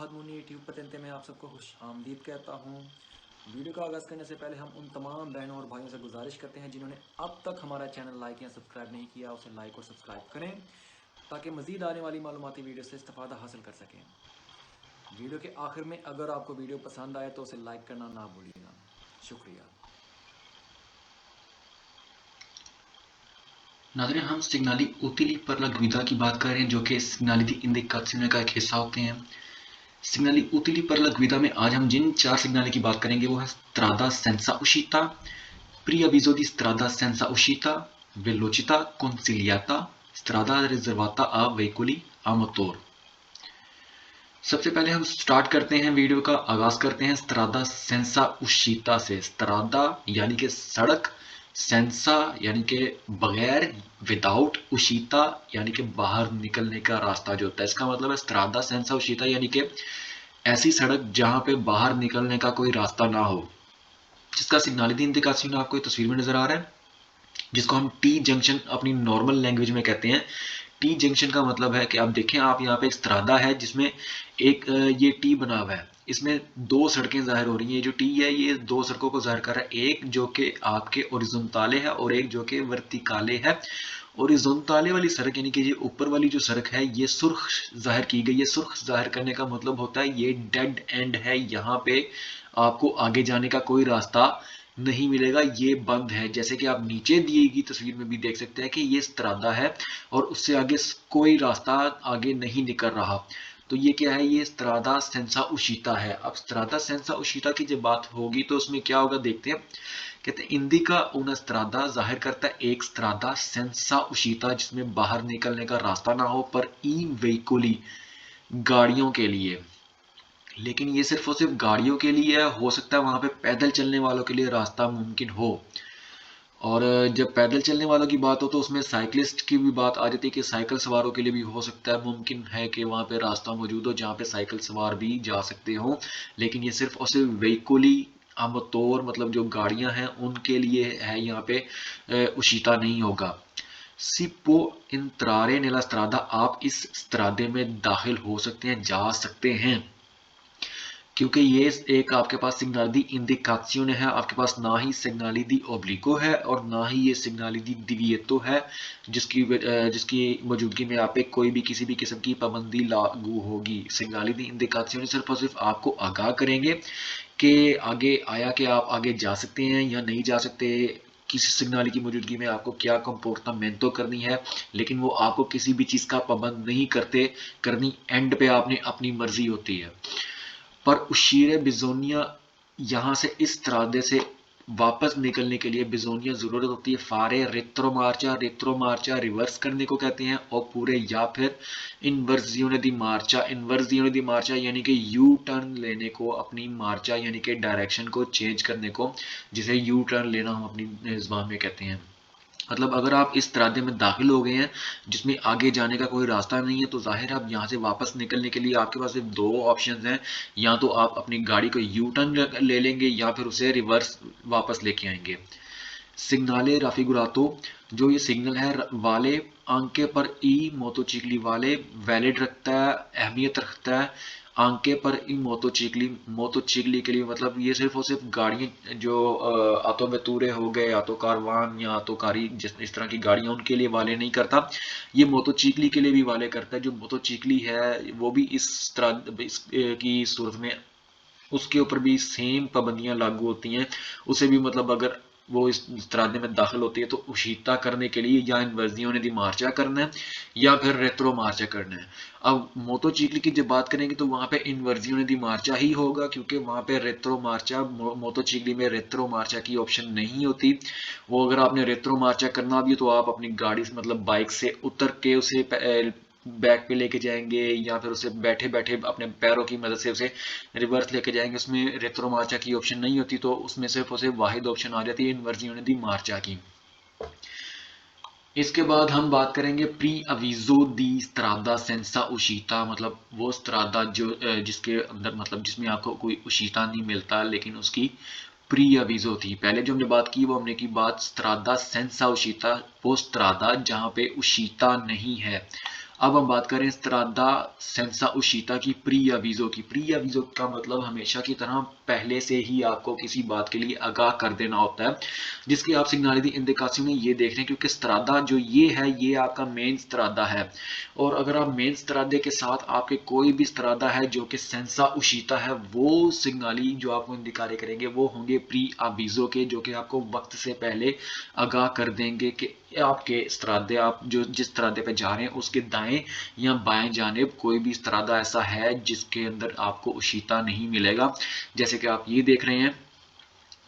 फहद मुनी YouTube Patante में आप सबको खुश आमदीद कहता हूँ। वीडियो का आगाज़ करने से पहले हम उन तमाम बहनों और भाइयों से गुजारिश करते हैं जिन्होंने अब तक हमारा चैनल लाइक या सब्सक्राइब नहीं किया, उसे लाइक और सब्सक्राइब करें ताकि मज़ीद आने वाली मालूमाती वीडियो से इस्तेफादा हासिल कर सकें। वीडियो के आखिर में अगर आपको वीडियो पसंद आए तो उसे लाइक करना ना भूलिएगा। शुक्रिया। नाज़रीन, हम सिग्नाली utili per la guida की बात कर रहे हैं जो कि सिग्नाली दी इंडिकाzione का एक हिस्सा होते हैं। सिग्नाली utili per la guida में आज हम जिन 4 सिग्नाली की बात करेंगे वो है strada senza uscita, preavviso di strada senza uscita, velocità consigliata, strada riservata a veicoli a motore। सबसे पहले हम स्टार्ट करते हैं, वीडियो का आगाज करते हैं स्त्रादा सेंसा उशीता से। स्त्रादा यानी कि सड़क, सेंसा यानी कि बगैर, विदाउट, उशीता यानी कि बाहर निकलने का रास्ता जो होता है। इसका मतलब है स्त्रादा सेंसा उशीता यानी कि ऐसी सड़क जहां पे बाहर निकलने का कोई रास्ता ना हो, जिसका सिग्नाली दी इंडिकाzione आपको तस्वीर में नजर आ रहा है, जिसको हम टी जंक्शन अपनी नॉर्मल लैंग्वेज में कहते हैं। टी जंक्शन का मतलब है कि आप देखें, आप यहाँ पे एक स्त्रादा है जिसमें एक ये टी बना हुआ है, इसमें दो सड़कें जाहिर हो रही हैं। जो टी है ये दो सड़कों को जाहिर कर रहा है, एक जो कि आपके ओरिजोनताले है और एक जो कि वर्तिकाले है। ओरिजोनताले वाली सड़क यानी कि ये ऊपर वाली जो सड़क है ये सुर्ख जाहिर की गई है। सुर्ख जाहिर करने का मतलब होता है ये डेड एंड है, यहाँ पे आपको आगे जाने का कोई रास्ता नहीं मिलेगा, ये बंद है। जैसे कि आप नीचे दी गई तस्वीर में भी देख सकते हैं कि ये स्त्रादा है और उससे आगे कोई रास्ता आगे नहीं निकल रहा। तो ये क्या है, ये स्त्रादा सेंसा उशीता है। अब स्त्रादा सेंसा उशीता की जब बात होगी तो उसमें क्या होगा देखते हैं। कहते हैं इंडिका उना स्त्रादा जाहिर करता है एक स्त्रादा सेंसा उशीता जिसमें बाहर निकलने का रास्ता ना हो, पर ई वेहिकुली गाड़ियों के लिए। लेकिन ये सिर्फ और सिर्फ गाड़ियों के लिए है, हो सकता है वहां पे पैदल चलने वालों के लिए रास्ता मुमकिन हो। और जब पैदल चलने वालों की बात हो तो उसमें साइकिलिस्ट की भी बात आ जाती है कि साइकिल सवारों के लिए भी हो सकता है, मुमकिन है कि वहां पे रास्ता मौजूद हो जहां पे साइकिल सवार भी जा सकते हो। लेकिन ये सिर्फ और सिर्फ वेहिकुली आमतौर मतलब जो गाड़ियां हैं उनके लिए है, यहाँ पे उशीता नहीं होगा। सिपो इंत्रारे नेला स्त्रादा, आप इस स्त्रादे में दाखिल हो सकते हैं, जा सकते हैं, क्योंकि ये एक आपके पास सिग्नाली दी इंडिकाzione है। आपके पास ना ही सिग्नाली दी ओब्लिगो है और ना ही ये सिग्नाली दी डिविएटो है जिसकी मौजूदगी में आप पे कोई भी किसी भी किस्म की पाबंदी लागू होगी। सिग्नाली दी इंडिकाzione सिर्फ और सिर्फ आपको आगाह करेंगे कि आगे आया कि आप आगे जा सकते हैं या नहीं जा सकते, किसी सिग्नाली की मौजूदगी में आपको क्या कंपोर्टमेंटो करनी है, लेकिन वो आपको किसी भी चीज का पाबंद नहीं करते करनी। एंड पे आपने अपनी मर्जी होती है। पर उशीरे बिजोनिया, यहाँ से इस त्रादे से वापस निकलने के लिए बिजोनिया जरूरत होती है फारे रेत्रोमार्चा। रेत्रोमार्चा रिवर्स करने को कहते हैं, और पूरे या फिर इनवर्जियोने दी मार्चा। इनवर्जियोने दी मार्चा यानी कि यू टर्न लेने को, अपनी मार्चा यानी कि डायरेक्शन को चेंज करने को, जिसे यू टर्न लेना हम अपनी जुबान में कहते हैं। मतलब अगर आप इस तरादे में दाखिल हो गए हैं जिसमें आगे जाने का कोई रास्ता नहीं है, तो जाहिर है आप यहाँ से वापस निकलने के लिए आपके पास सिर्फ दो ऑप्शन हैं। या तो आप अपनी गाड़ी को यू टर्न ले लेंगे या फिर उसे रिवर्स वापस लेके आएंगे। सिग्नाले राफिगुरातो, जो ये सिग्नल है वाले आंके पर ई मोतोचिकली वाले वैलिड रखता है, अहमियत रखता है। आंके पर ई मोतोचिकली, मोतोचिकली के लिए मतलब ये सिर्फ और सिर्फ गाड़ियाँ जो आतो बेतूरे हो गए, आतो कारवान या आतो कारी, जिस इस तरह की गाड़ियाँ उनके लिए वाले नहीं करता। ये मोतोचिकली के लिए भी वाले करता है। जो मोतोचिकली है वो भी इस तरह की सूरत में उसके ऊपर भी सेम पाबंदियां लागू होती हैं। उसे भी मतलब अगर वो इस तरादे में दाखिल होती है तो उशीता करने के लिए या इन वर्जियों ने दी मार्चा करना है या फिर रेत्रो मार्चा करना है। अब मोतोचिकली की जब बात करेंगे तो वहां पे इन वर्जियों ने दी मार्चा ही होगा, क्योंकि वहां पे रेत्रो मार्चा, मोतोचिकली में रेत्रो मार्चा की ऑप्शन नहीं होती। वो अगर आपने रेत्रो मार्चा करना भी हो तो आप अपनी गाड़ी से मतलब बाइक से उतर के उसे बैक पे लेके जाएंगे या फिर उसे बैठे बैठे अपने पैरों की मदद से उसे रिवर्स लेके जाएंगे। उसमें रेत्रो मार्चा की ऑप्शन नहीं होती, तो उसमें सिर्फ उसे वाहिद ऑप्शन आ जाती है इनवर्जियोने दी मार्चा की। इसके बाद हम बात करेंगे प्री अवीजो दी स्त्रादा सेंसा उशीता, मतलब वो स्त्रादा जो जिसके अंदर मतलब जिसमें आपको कोई उशीता नहीं मिलता लेकिन उसकी प्री अवीजो थी। पहले जो हमने बात की वो हमने की बात स्त्रादा सेंसा उशीता, वो स्त्रादा जहां पे उशीता नहीं है। अब हम बात करें स्त्रादा सेंसा उशिता की प्री अवीजो की। प्री अवीजो का मतलब हमेशा की तरह पहले से ही आपको किसी बात के लिए आगाह कर देना होता है, जिसकी आप सिग्नाली दी इंदिकासियों में ये देख रहे हैं, क्योंकि स्त्रादा जो ये है ये आपका मेन स्त्रादा है। और अगर आप मेन स्त्रादे के साथ आपके कोई भी स्त्रादा है जो कि सेंसा उशिता है, वो सिग्नाली जो आपको इंदिकारे करेंगे वो होंगे प्री अवीजो के, जो कि आपको वक्त से पहले आगाह कर देंगे कि आपके स्त्रादे, आप जो जिस स्त्रादे पे जा रहे हैं उसके दाएं या बाएं जानिब कोई भी स्त्रादा ऐसा है जिसके अंदर आपको उशिता नहीं मिलेगा। जैसे कि आप ये देख रहे हैं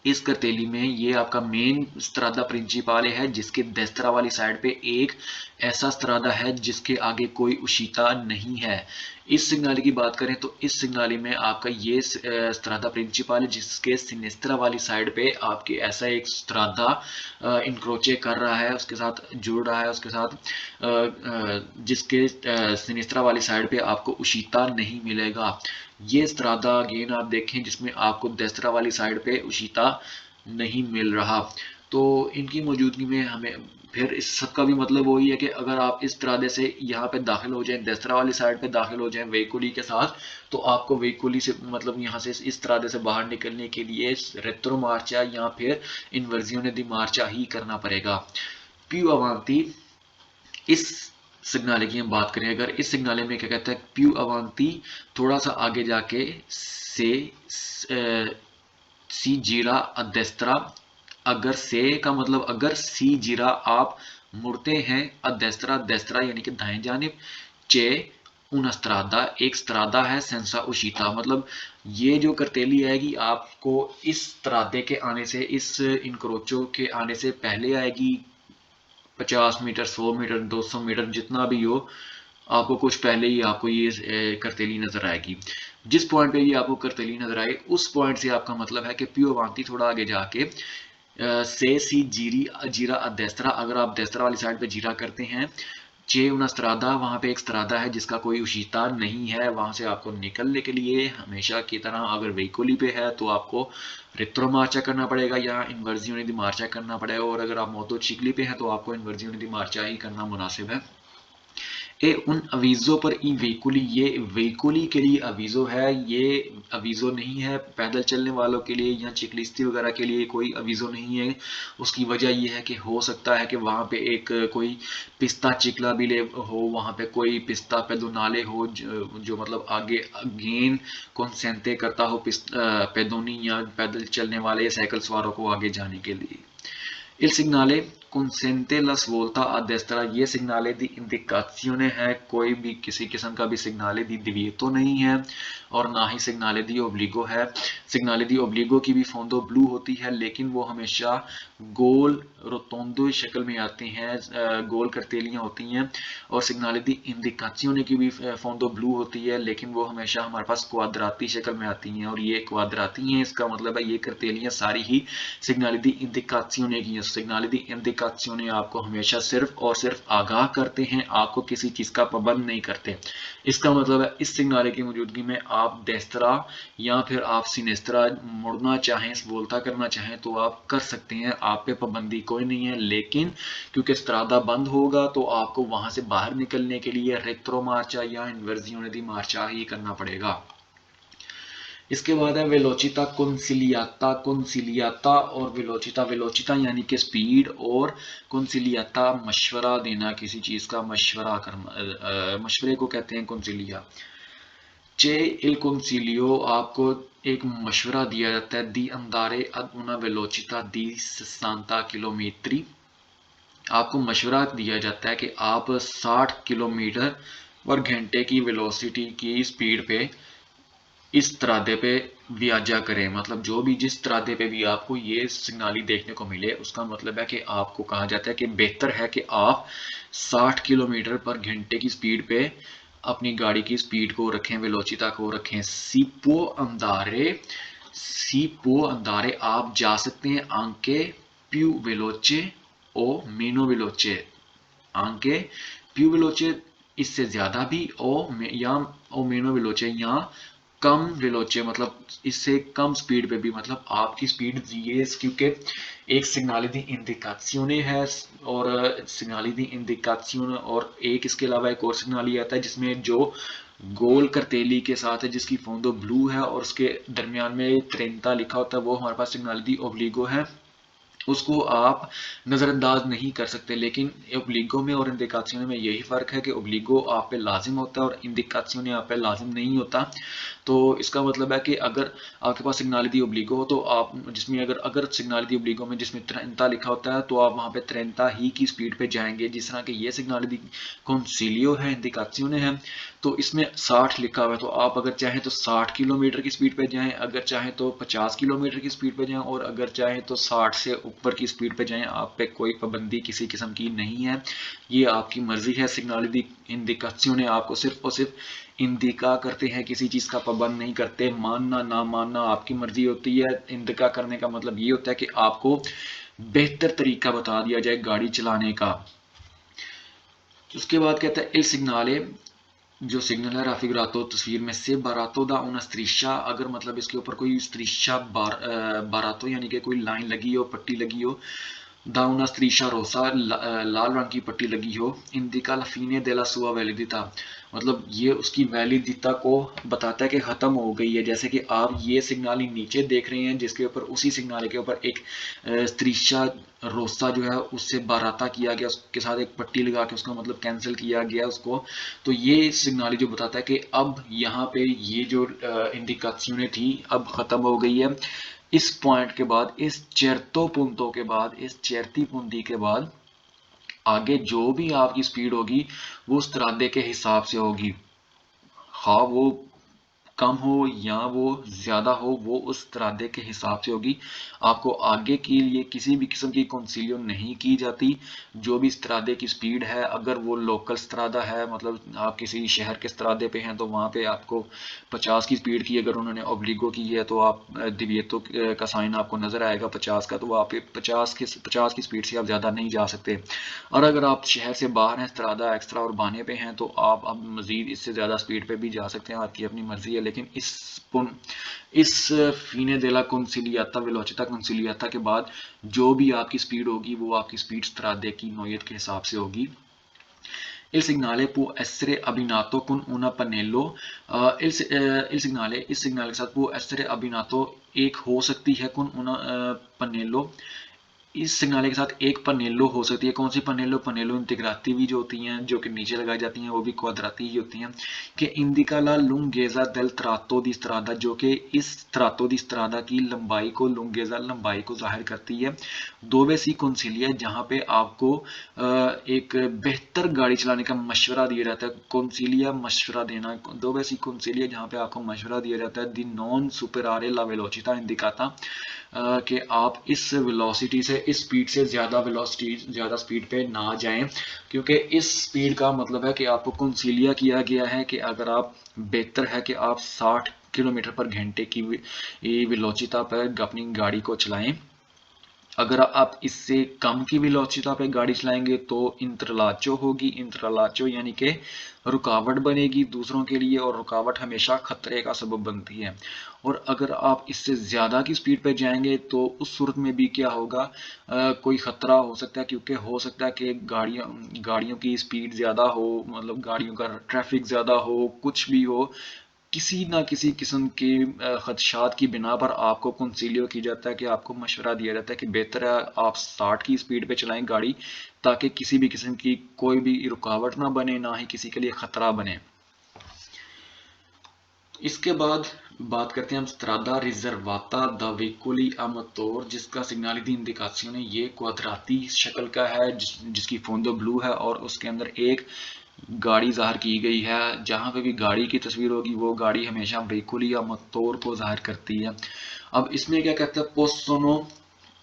इस करतेली में, ये आपका मेन स्त्रादा प्रिंसिपाले है जिसके देस्तरा वाली साइड पे एक ऐसा स्त्रादा है जिसके आगे कोई उशिता नहीं है। इस सिग्नाली की बात करें तो इस सिग्नाली में आपका ये स्त्रादा प्रिंसिपाले जिसके सिनेस्त्रा वाली साइड पे आपके ऐसा एक स्त्रादा इनक्रोचे कर रहा है, उसके साथ जुड़ रहा है, उसके साथ जिसके सिनेस्त्रा वाली साइड पे आपको उशिता नहीं मिलेगा। ये स्त्रादा अगेन आप देखें जिसमें आपको देस्तरा वाली साइड पे उशिता नहीं मिल रहा। तो इनकी मौजूदगी में हमें फिर इस सब का भी मतलब वही है कि अगर आप इस त्रादे से यहाँ पे दाखिल हो जाएं, देस्तरा वाली साइड पे दाखिल हो जाएं वेहिकुली के साथ, तो आपको वेहिकुली से मतलब यहाँ से इस त्रादे से बाहर निकलने के लिए रेट्रो मार्चा या फिर इन्वर्जियोने दी मार्चा ही करना पड़ेगा। प्यू अवांती इस सिग्नाले की हम बात करें, अगर इस सिग्नाले में क्या कहता है प्यू अवांती थोड़ा सा आगे जाके से सी जीरा अदेस्त्रा, अगर से का मतलब अगर सी जीरा आप मुड़ते हैं अदेस्त्रा, देस्त्रा यानी कि दाएं जानिब, चे उन स्त्रादा एक स्त्रादा है सेंसा उशिता, मतलब ये जो करतेली आएगी आपको इस स्त्रादे के आने से, इस इनक्रोचो के आने से पहले आएगी। 50 मीटर, 100 मीटर, 200 मीटर जितना भी हो, आपको कुछ पहले ही आपको ये करतेली नजर आएगी। जिस पॉइंट पे ये आपको करतेली नजर आए उस पॉइंट से आपका मतलब है कि प्यू अवांती थोड़ा आगे जाके से सी जीरी जीरा अदेस्त्रा, अगर आप देस्त्रा वाली साइड पे जीरा करते हैं, चे उना स्त्रादा, वहां पे एक स्त्रादा है जिसका कोई उशिता नहीं है, वहां से आपको निकलने के लिए हमेशा की तरह अगर वेहिकुली पे है तो आपको रित्रो मार्चा करना पड़ेगा या इन्वर्जियोने दी मार्चा करना पड़ेगा, और अगर आप मोतो चिकली पे हैं तो आपको इन्वर्जियोने दी मार्चा ही करना मुनासिब है। ए उन अवीजों पर ई वेहिकुली, ये वेहिकुली के लिए अवीजो है, ये अवीजो नहीं है पैदल चलने वालों के लिए या चिकलिस्ती वगैरह के लिए कोई अवीजो नहीं है। उसकी वजह यह है कि हो सकता है कि वहाँ पे एक कोई पिस्ता चिकला भी ले हो, वहाँ पे कोई पिस्ता पेदोनाले हो जो मतलब आगे अगेन कॉन्सेंटे करता हो पेदोनी या पैदल चलने वाले साइकिल सवारों को आगे जाने के लिए। Il segnale consente la svolta a destra, ये सिग्नाले दी इंडिकाzione है, कोई भी किसी किस्म का भी सिग्नाले दी divieto नहीं है और ना ही सिग्नाले दी ओब्लिगो है। सिग्नाले दी ओब्लिगो की भी फोंदो ब्लू होती है, लेकिन वो हमेशा गोल रोतोंडो शक्ल में आती हैं, गोल करतेलियां होती हैं। और सिग्नाले दी इंडिकाzione की भी फोंदो ब्लू होती है, लेकिन वो हमेशा हमारे पास क्वाद्राती शक्ल में आती हैं, और ये क्वाद्राती हैं, इसका मतलब है ये करतेलियां सारी ही सिग्नाले दी इंडिकाzione की हैं। सिग्नाले दी इंडिकाzione आपको हमेशा सिर्फ और सिर्फ आगाह करते हैं, आपको किसी चीज का पाबंद नहीं करते। इसका मतलब है इस सिग्नाले की मौजूदगी में आप देस्त्रा या फिर आप सिनेस्त्रा मुड़ना चाहें, बोलता करना चाहें तो आप कर सकते हैं, आप पे पाबंदी कोई नहीं है। लेकिन क्योंकि स्त्रादा बंद होगा तो आपको वहां से बाहर निकलने के लिए रेट्रो मार्चा या इन्वर्जियोने दी मार्चा ही करना पड़ेगा। इसके बाद है वेलोचिता कंसिलियाता, कंसिलियाता और वेलोचिता। वेलोचिता यानी कि स्पीड और कंसिलियाता मशवरा देना, किसी चीज का मशवरा करना, मशवरे को कहते हैं कंसिलिया। चे इल कंसिलियो, आपको एक मशवरा दिया जाता है, दी अंदारे अद उना वेलोचिता दी 60 किलोमीट्री, आपको मशवरा दिया जाता है कि आप 60 किलोमीटर पर घंटे की वेलोसिटी की स्पीड पे इस त्रादे पे व्याजा करें। मतलब जो भी जिस त्रादे पे भी आपको ये सिग्नाली देखने को मिले उसका मतलब है कि आपको कहा जाता है कि बेहतर है कि आप 60 किलोमीटर पर घंटे की स्पीड पे अपनी गाड़ी की स्पीड को रखें, वेलोचिता को रखें। सीपो अंदारे आप जा सकते हैं, आंके प्यू वेलोचे ओ मीनो वेलोचे, आंके प्यू वेलोचे इससे ज्यादा भी, या ओ मेनो वेलोचे या कम वेलोचे मतलब इससे कम स्पीड पे भी मतलब आपकी स्पीड ये क्योंकि एक सिग्नाली दी इंडिकाzione है और सिग्नाली दी इंडिकाzione और एक इसके अलावा एक और सिग्नाली आता है जिसमें जो गोल करतेली के साथ है जिसकी फोंदो ब्लू है और उसके दरमियान में 30 लिखा होता है, वो हमारे पास सिग्नाली दी ओब्लिगो है। उसको आप नज़रअंदाज नहीं कर सकते, लेकिन ओब्लिगो में और इंडिकाzione में यही फ़र्क है कि ओब्लिगो आप पे लाजिम होता है और इंडिकाzione आप पे लाजिम नहीं होता। तो इसका मतलब है कि अगर आपके पास सिग्नाली दी ओब्लिगो हो तो आप जिसमें अगर सिग्नाली दी ओब्लिगो में जिसमें 30 लिखा होता है तो आप वहाँ पे 30 ही की स्पीड पे जाएंगे। जिस तरह कि ये सिग्नाली दी कंसिलियो है, इंडिकाzione है, तो इसमें 60 लिखा हुआ है, तो आप अगर चाहें तो 60 किलोमीटर की स्पीड पे जाएं, अगर चाहें तो 50 किलोमीटर की स्पीड पे जाएं और अगर चाहें तो 60 से ऊपर की स्पीड पे जाएं। आप पे कोई पाबंदी किसी किस्म की नहीं है, ये आपकी मर्जी है। सिग्नाली दी इंडिकाzione आपको सिर्फ और सिर्फ इंडिका करते हैं, किसी चीज़ का पाबंद नहीं करते। मानना ना मानना आपकी मर्जी होती है। इंडिका करने का मतलब ये होता है कि आपको बेहतर तरीका बता दिया जाए गाड़ी चलाने का। उसके बाद कहता है इल सिग्नाले, जो सिग्नल है राफिगरातो तस्वीर में से बारातो दा उना स्त्रीशा, अगर मतलब इसके ऊपर कोई स्त्रीशा बारातो यानी कि कोई लाइन लगी हो, पट्टी लगी हो, दा उना स्त्रीशा रोसा लाल रंग की पट्टी लगी हो, इंडिका ला फीने देला सुआ वैलिडिता, मतलब ये उसकी वैलिडिता को बताता है कि ख़त्म हो गई है। जैसे कि आप ये सिग्नल नीचे देख रहे हैं जिसके ऊपर उसी सिग्नल के ऊपर एक स्त्रीशा रोसा जो है उससे बाराता किया गया, उसके साथ एक पट्टी लगा के उसका मतलब कैंसिल किया गया उसको। तो ये सिग्नल जो बताता है कि अब यहाँ पे ये जो इंडिकाzione थी अब ख़त्म हो गई है। इस पॉइंट के बाद, इस चेरतो पुंतो के बाद, इस चेरती पुंती के बाद आगे जो भी आपकी स्पीड होगी वो उस तरादे के हिसाब से होगी। हाँ वो कम हो या वो ज़्यादा हो, वो उस तरादे के हिसाब से होगी। आपको आगे के लिए किसी भी किस्म की कंसीलियो नहीं की जाती। जो भी इस तरादे की स्पीड है, अगर वो लोकल तरादा है मतलब आप किसी शहर के तरादे पे हैं तो वहाँ पे आपको 50 की स्पीड की अगर उन्होंने ओब्लिगो की है तो आप दिविएतो का साइन आपको नज़र आएगा 50 का, तो वहाँ पे 50 की स्पीड से आप ज़्यादा नहीं जा सकते। और अगर आप शहर से बाहर हैं, तरादा एक्स्ट्रा और बाने पे हैं, तो आप अब मज़ीद इससे ज़्यादा स्पीड पे भी जा सकते हैं, आपकी अपनी मर्ज़ी है। लेकिन इस फीने देला कंसिलियाता वेलोसिटा कंसिलियाता के बाद जो भी आपकी स्पीड होगी वो आपकी स्पीड तरादे की नोयत के हिसाब से होगी। Il segnale può essere abbinato con una pannello, il segnale इस सिग्नल के साथ può essere abbinato एक हो सकती है con una pannello, इस सिग्नाले के साथ एक पनेलो हो सकती है। कौन सी पनेलो? पनेलो इंटीग्राटिवी जो होती हैं, जो कि नीचे लगाई जाती हैं, वो भी क्वाड्राती ही होती हैं। कि इंडिका ला लुंगेजा देल त्रातो दी स्ट्रादा, जो कि इस त्रातो दी स्ट्रादा की लंबाई को, लुंगेजा लंबाई को जाहिर करती है। दोवे सी कंसिलिया, जहाँ पे आपको एक बेहतर गाड़ी चलाने का मशवरा दिया जाता है। कंसिलिया मशवरा देना, दोवे सी कंसिलिया जहाँ पे आपको मशवरा दिया जाता है दी नॉन सुपरारे ला वेलोसिटा इंडिकाता, कि आप इस वेलोसिटी से, इस स्पीड से ज़्यादा स्पीड पे ना जाएं, क्योंकि इस स्पीड का मतलब है कि आपको कंसीलिया किया गया है कि अगर आप, बेहतर है कि आप 60 किलोमीटर पर घंटे की वेलोसिटी पर अपनी गाड़ी को चलाएं। अगर आप इससे कम की वेलोसिटी पे गाड़ी चलाएंगे तो इंत्रलाचो होगी। इंत्रलाचो यानी कि रुकावट बनेगी दूसरों के लिए, और रुकावट हमेशा खतरे का सबब बनती है। और अगर आप इससे ज़्यादा की स्पीड पे जाएंगे तो उस सूरत में भी क्या होगा, कोई ख़तरा हो सकता है, क्योंकि हो सकता है कि गाड़ियों की स्पीड ज़्यादा हो, मतलब गाड़ियों का ट्रैफिक ज़्यादा हो, कुछ भी हो, किसी ना किसी किस्म के खदशात की बिना पर आपको कंसीलियो की जाता है, कि आपको मशवरा दिया जाता है कि बेहतर है आप 60 की स्पीड पे चलाएं गाड़ी, ताकि किसी भी किस्म की कोई भी रुकावट ना बने, ना ही किसी के लिए ख़तरा बने। इसके बाद बात करते हैं हम स्ट्रादा रिजर्वाता द वेकोली अमतोर, जिसका सिग्नाली दी इंडिकाzione ये क्वाड्राती शक्ल का है, जिसकी फोंदो ब्लू है और उसके अंदर एक गाड़ी ज़ाहिर की गई है। जहाँ पे भी गाड़ी की तस्वीर होगी वो गाड़ी हमेशा वेकोली या मतोर को ज़ाहिर करती है। अब इसमें क्या कहते हैं, पोसोनो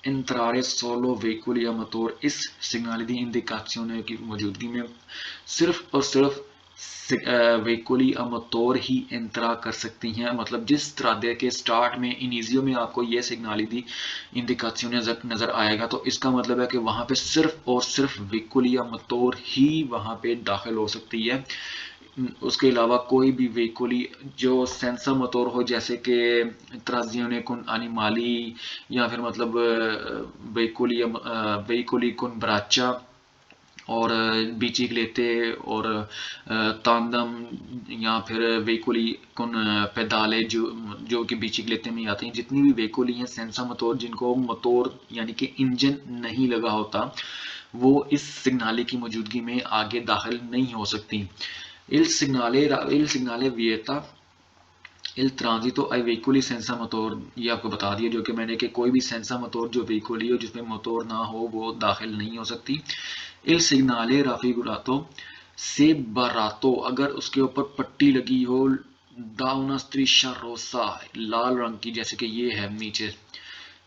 इंत्रारे सोलो वेकोली या मतोर, इस सिग्नाली दी इंडिकाzione की मौजूदगी में सिर्फ और सिर्फ वेकोली अमतोर ही इंतरा कर सकती हैं। मतलब जिस तरादे के स्टार्ट में इनिजियो में आपको ये सिग्नाली दी इंडिकाzione नज़र आएगा, तो इसका मतलब है कि वहाँ पे सिर्फ और सिर्फ वेकोली अमतोर ही वहाँ पे दाखिल हो सकती है। उसके अलावा कोई भी व्हीकली जो सेंसर मोटर हो, जैसे कि trazione con animali या फिर मतलब व्हीकली con braccia और biciclette और तांदम या फिर व्हीकली con pedale जो कि बिचिक्लेते में आते हैं। जितनी भी व्हीकली हैं सेंसर मोटर जिनको मोटर यानी कि इंजन नहीं लगा होता, वो इस सिग्नाले की मौजूदगी में आगे दाखिल नहीं हो सकती। il signale vieta il transito ai veicoli senza motor, ये आपको बता दिया जो कि मैंने कि कोई भी सेंसर मोटर जो व्हीकली हो जिसमें मोटर ना हो वो दाखिल नहीं हो सकती। il signale raffigurato से बरातो, अगर उसके ऊपर पट्टी लगी हो da una striscia rossa, लाल रंग की, जैसे कि ये है नीचे,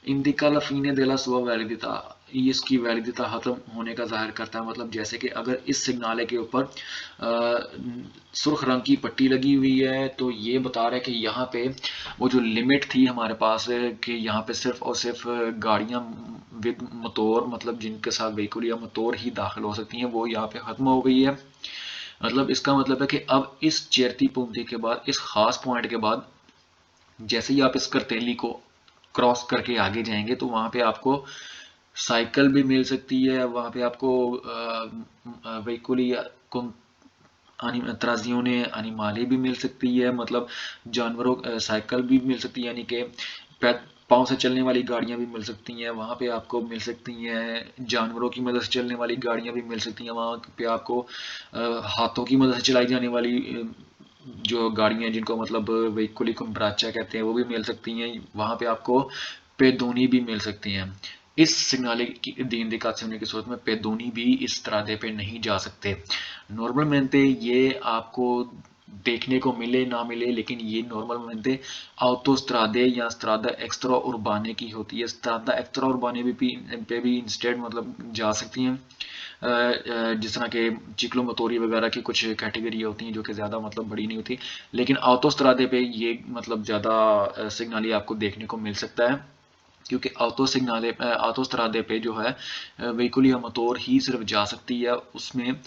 इंडिका ला फीने देला सुबह वैलिडिता, इसकी वैलिडिता खत्म होने का जाहिर करता है। मतलब जैसे कि अगर इस सिग्नाले के ऊपर सुर्ख रंग की पट्टी लगी हुई है तो ये बता रहा है कि यहाँ पे वो जो लिमिट थी हमारे पास कि यहाँ पे सिर्फ और सिर्फ गाड़ियाँ विद मोटर, मतलब जिनके साथ व्हीकल या मोटर ही दाखिल हो सकती हैं, वो यहाँ पे ख़त्म हो गई है। मतलब इसका मतलब है कि अब इस चेरती पूंती के बाद, इस खास पॉइंट के बाद, जैसे ही आप इस करतेली को क्रॉस करके आगे जाएंगे तो वहां पे आपको साइकिल भी मिल सकती है, वहां पे आपको व्हीकली त्राजियों अनिमाली भी मिल सकती है, मतलब जानवरों साइकिल भी मिल सकती है, यानी कि पाँव से चलने वाली गाड़ियां भी मिल सकती हैं, वहाँ पे आपको मिल सकती हैं जानवरों की मदद से चलने वाली गाड़ियां भी मिल सकती हैं, वहाँ पे आपको हाथों की मदद से चलाई जाने वाली जो गाड़ियां जिनको मतलब व्हीकली कुम्ब्राचा कहते हैं वो भी मिल सकती हैं, वहाँ पे आपको पेदोनी भी मिल सकती हैं। इस सिग्नाले की दी इंडिकाzione की सूरत में पेदोनी भी इस त्रादे पे नहीं जा सकते। नॉर्मलmente ये आपको देखने को मिले ना मिले, लेकिन ये नॉर्मलmente autostrade या strada extra urbane की होती है। strada extra urbane पे भी इंस्टेड मतलब जा सकती हैं, जिस तरह के चिक्लो मोतोरी वगैरह की कुछ कैटेगरी होती हैं जो कि ज़्यादा मतलब बड़ी नहीं होती, लेकिन ऑटोस्ट्रादे पे ये मतलब ज़्यादा सिग्नल आपको देखने को मिल सकता है, क्योंकि ऑटोस्ट्रादे पे जो है व्हीकल या मोटर ही सिर्फ जा सकती है, उसमें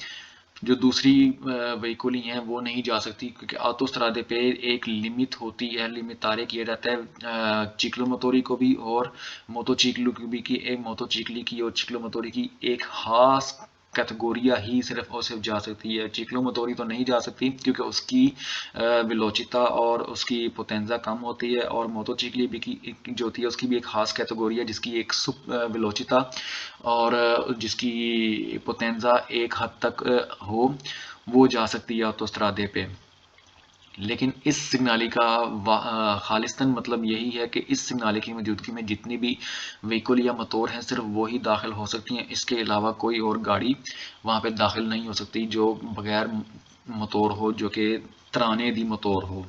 जो दूसरी व्हीकल हैं वो नहीं जा सकती, क्योंकि ऑटोस्ट्रादे पे एक लिमिट होती है, लिमिट तारे किया जाता है चिक्लो मोतोरी को भी और मोटोचिक्लो की भी, की एक मोटोचिक्ली की और चिक्लो मोतोरी की एक खास कैटेगोरिया ही सिर्फ और सिर्फ जा सकती है। चिक्लो मोतोरी तो नहीं जा सकती क्योंकि उसकी वेलोचिता और उसकी पोटेंजा कम होती है, और मोटोचिक्ली भी की जो होती है उसकी भी एक खास कैटेगोरी है जिसकी एक सुप वेलोचिता और जिसकी पोटेंजा एक हद तक हो, वो जा सकती है ऑटोस्ट्रादे पे। लेकिन इस सिग्नाली का खालिस्तान मतलब यही है कि इस सिग्नाले की मौजूदगी में जितनी भी व्हीकल या मोटर हैं सिर्फ वो ही दाखिल हो सकती हैं, इसके अलावा कोई और गाड़ी वहाँ पे दाखिल नहीं हो सकती जो बगैर मोटर हो, जो कि तराने दी मोटर हो।